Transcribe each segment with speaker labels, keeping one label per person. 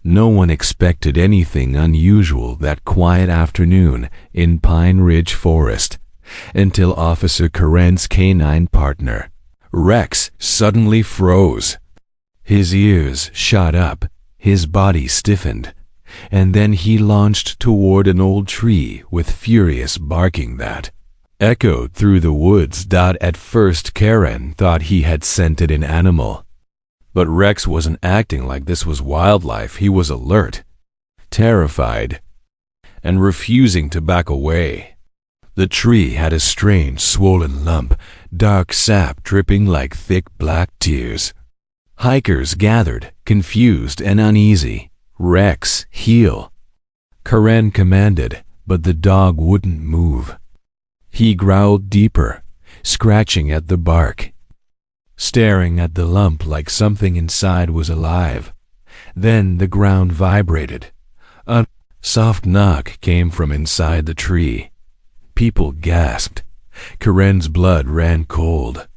Speaker 1: No one expected anything unusual that quiet afternoon in Pine Ridge Forest, until Officer Karen's canine partner, Rex, suddenly froze. His ears shot up, his body stiffened, and then he launched toward an old tree with furious barking that echoed through the woods. At first Karen thought he had scented an animal. But Rex wasn't acting like this was wildlife. He was alert, terrified, and refusing to back away. The tree had a strange swollen lump, dark sap dripping like thick black tears. Hikers gathered, confused and uneasy. "Rex, heel," Karen commanded, but the dog wouldn't move. He growled deeper, scratching at the bark, staring at the lump like something inside was alive. Then the ground vibrated. A soft knock came from inside the tree. People gasped. Karen's blood ran cold.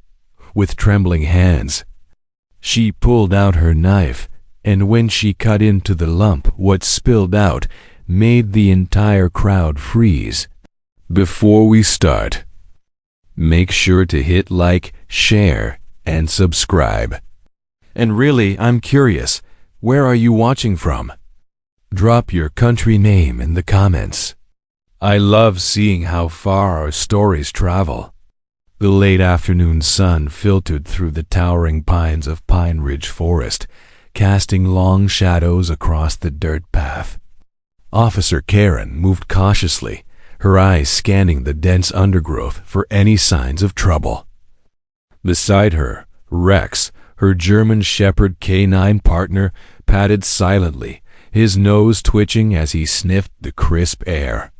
Speaker 1: With trembling hands, she pulled out her knife, and when she cut into the lump, what spilled out made the entire crowd freeze. Before we start, make sure to hit like, share, and subscribe. And really, I'm curious, where are you watching from? Drop your country name in the comments. I love seeing how far our stories travel. The late afternoon sun filtered through the towering pines of Pine Ridge Forest, casting long shadows across the dirt path. Officer Karen moved cautiously, her eyes scanning the dense undergrowth for any signs of trouble. Beside her, Rex, her German Shepherd canine partner, padded silently, his nose twitching as he sniffed the crisp air.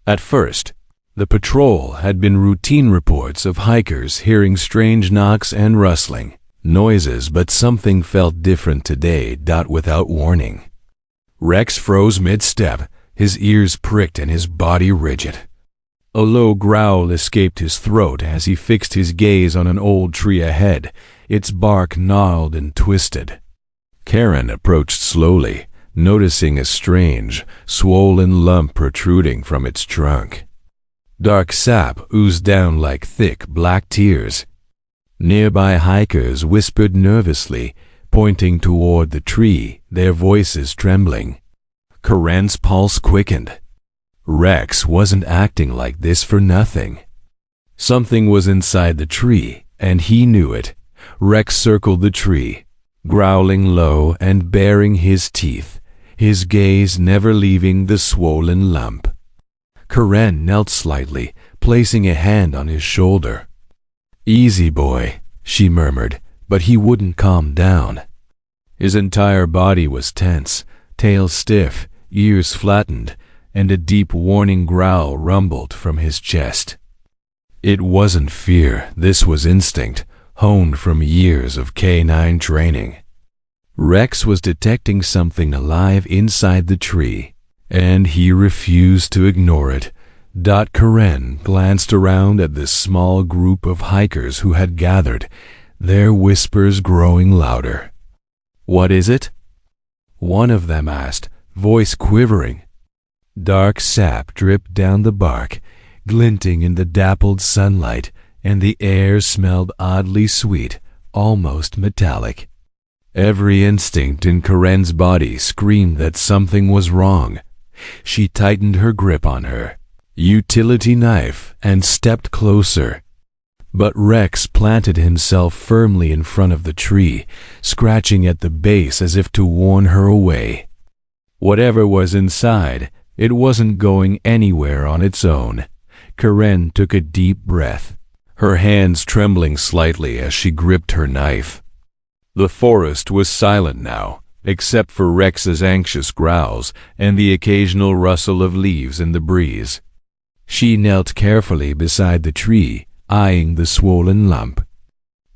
Speaker 1: At first, the patrol had been routine reports of hikers hearing strange knocks and rustling noises, but something felt different today. Without warning, Rex froze mid-step, his ears pricked and his body rigid. A low growl escaped his throat as he fixed his gaze on an old tree ahead, its bark gnarled and twisted. Karen approached slowly, noticing a strange, swollen lump protruding from its trunk. Dark sap oozed down like thick black tears. Nearby hikers whispered nervously, pointing toward the tree, their voices trembling. Karen's pulse quickened. Rex wasn't acting like this for nothing. Something was inside the tree, and he knew it. Rex circled the tree, growling low and baring his teeth, his gaze never leaving the swollen lump. Karen knelt slightly, placing a hand on his shoulder. "Easy, boy," she murmured, but he wouldn't calm down. His entire body was tense, tail stiff, ears flattened, and a deep warning growl rumbled from his chest. It wasn't fear, this was instinct, honed from years of canine training. Rex was detecting something alive inside the tree, and he refused to ignore it. Karen glanced around at this small group of hikers who had gathered, their whispers growing louder. "What is it?" one of them asked, voice quivering. Dark sap dripped down the bark, glinting in the dappled sunlight, and the air smelled oddly sweet, almost metallic. Every instinct in Karen's body screamed that something was wrong. She tightened her grip on her utility knife and stepped closer. But Rex planted himself firmly in front of the tree, scratching at the base as if to warn her away. Whatever was inside, it wasn't going anywhere on its own. Karen took a deep breath, her hands trembling slightly as she gripped her knife. The forest was silent now, except for Rex's anxious growls and the occasional rustle of leaves in the breeze. She knelt carefully beside the tree, eyeing the swollen lump.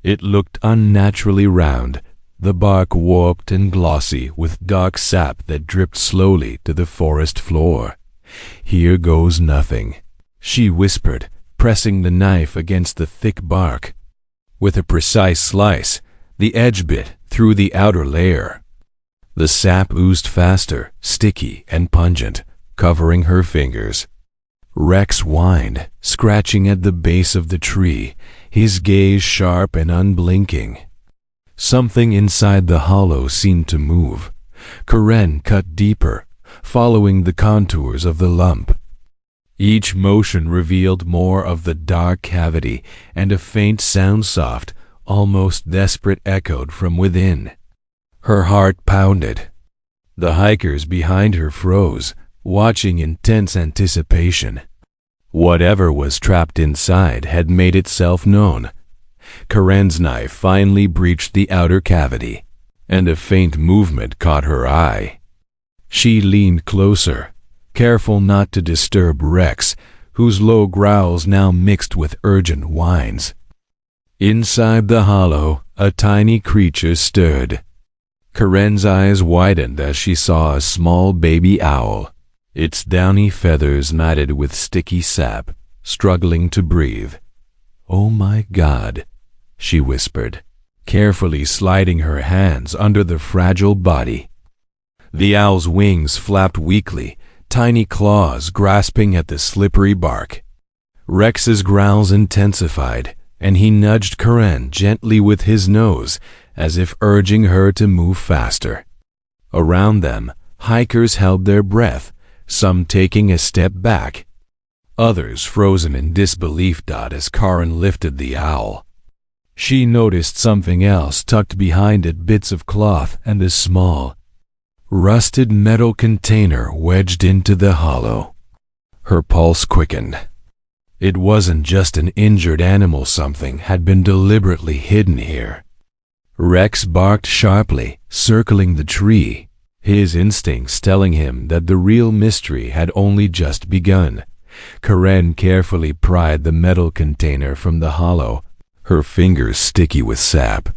Speaker 1: It looked unnaturally round, the bark warped and glossy with dark sap that dripped slowly to the forest floor. "Here goes nothing," she whispered, pressing the knife against the thick bark. With a precise slice, the edge bit through the outer layer. The sap oozed faster, sticky and pungent, covering her fingers. Rex whined, scratching at the base of the tree, his gaze sharp and unblinking. Something inside the hollow seemed to move. Karen cut deeper, following the contours of the lump. Each motion revealed more of the dark cavity, and a faint sound, soft, almost desperate, echoed from within. Her heart pounded. The hikers behind her froze, watching in tense anticipation. Whatever was trapped inside had made itself known. Karen's knife finally breached the outer cavity, and a faint movement caught her eye. She leaned closer, careful not to disturb Rex, whose low growls now mixed with urgent whines. Inside the hollow, a tiny creature stirred. Karen's eyes widened as she saw a small baby owl, its downy feathers matted with sticky sap, struggling to breathe. "Oh my God," she whispered, carefully sliding her hands under the fragile body. The owl's wings flapped weakly, tiny claws grasping at the slippery bark. Rex's growls intensified, and he nudged Karen gently with his nose, as if urging her to move faster. Around them, hikers held their breath, some taking a step back, others frozen in disbelief as Karen lifted the owl. She noticed something else tucked behind it, bits of cloth and a small, rusted metal container wedged into the hollow. Her pulse quickened. It wasn't just an injured animal, something had been deliberately hidden here. Rex barked sharply, circling the tree, his instincts telling him that the real mystery had only just begun. Karen carefully pried the metal container from the hollow, her fingers sticky with sap.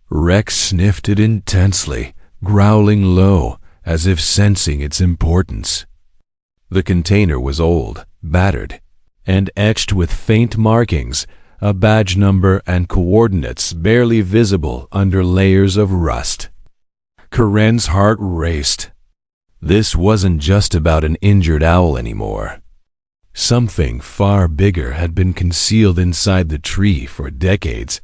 Speaker 1: Rex sniffed it intensely, growling low, as if sensing its importance. The container was old, battered, and etched with faint markings, a badge number and coordinates barely visible under layers of rust. Karen's heart raced. This wasn't just about an injured owl anymore. Something far bigger had been concealed inside the tree for decades.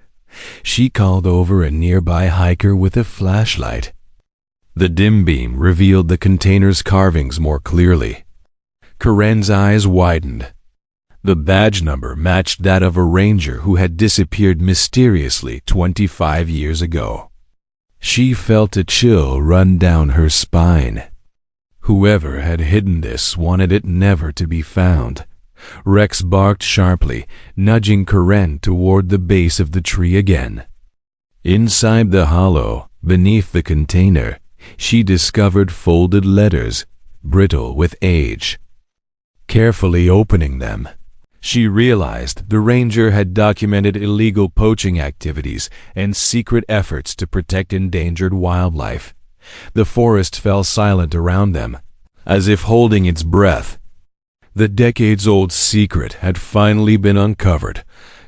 Speaker 1: She called over a nearby hiker with a flashlight. The dim beam revealed the container's carvings more clearly. Karen's eyes widened. The badge number matched that of a ranger who had disappeared mysteriously 25 years ago. She felt a chill run down her spine. Whoever had hidden this wanted it never to be found. Rex barked sharply, nudging Karen toward the base of the tree again. Inside the hollow, beneath the container, she discovered folded letters, brittle with age. Carefully opening them, she realized the ranger had documented illegal poaching activities and secret efforts to protect endangered wildlife. The forest fell silent around them, as if holding its breath. The decades-old secret had finally been uncovered.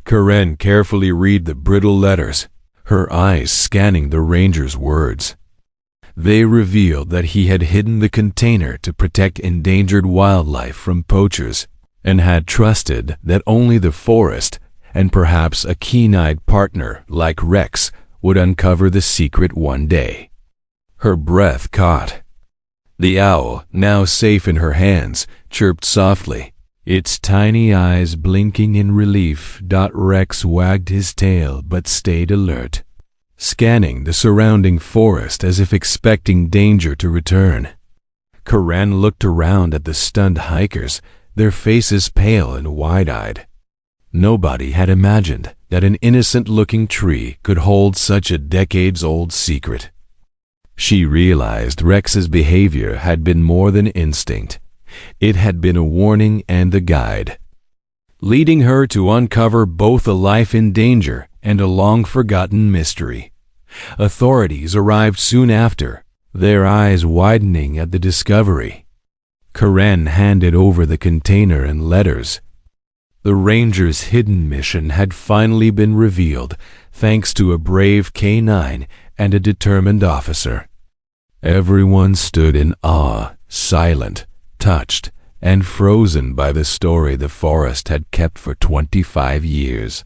Speaker 1: Karen carefully read the brittle letters, her eyes scanning the ranger's words. They revealed that he had hidden the container to protect endangered wildlife from poachers, and had trusted that only the forest, and perhaps a keen-eyed partner like Rex, would uncover the secret one day. Her breath caught. The owl, now safe in her hands, chirped softly, its tiny eyes blinking in relief. Rex wagged his tail but stayed alert, scanning the surrounding forest as if expecting danger to return. Karen looked around at the stunned hikers, their faces pale and wide-eyed. Nobody had imagined that an innocent-looking tree could hold such a decades-old secret. She realized Rex's behavior had been more than instinct. It had been a warning and a guide, leading her to uncover both a life in danger and a long-forgotten mystery. Authorities arrived soon after, their eyes widening at the discovery. Karen handed over the container and letters. The ranger's hidden mission had finally been revealed, thanks to a brave K-9 and a determined officer. Everyone stood in awe, silent, touched, and frozen by the story the forest had kept for 25 years.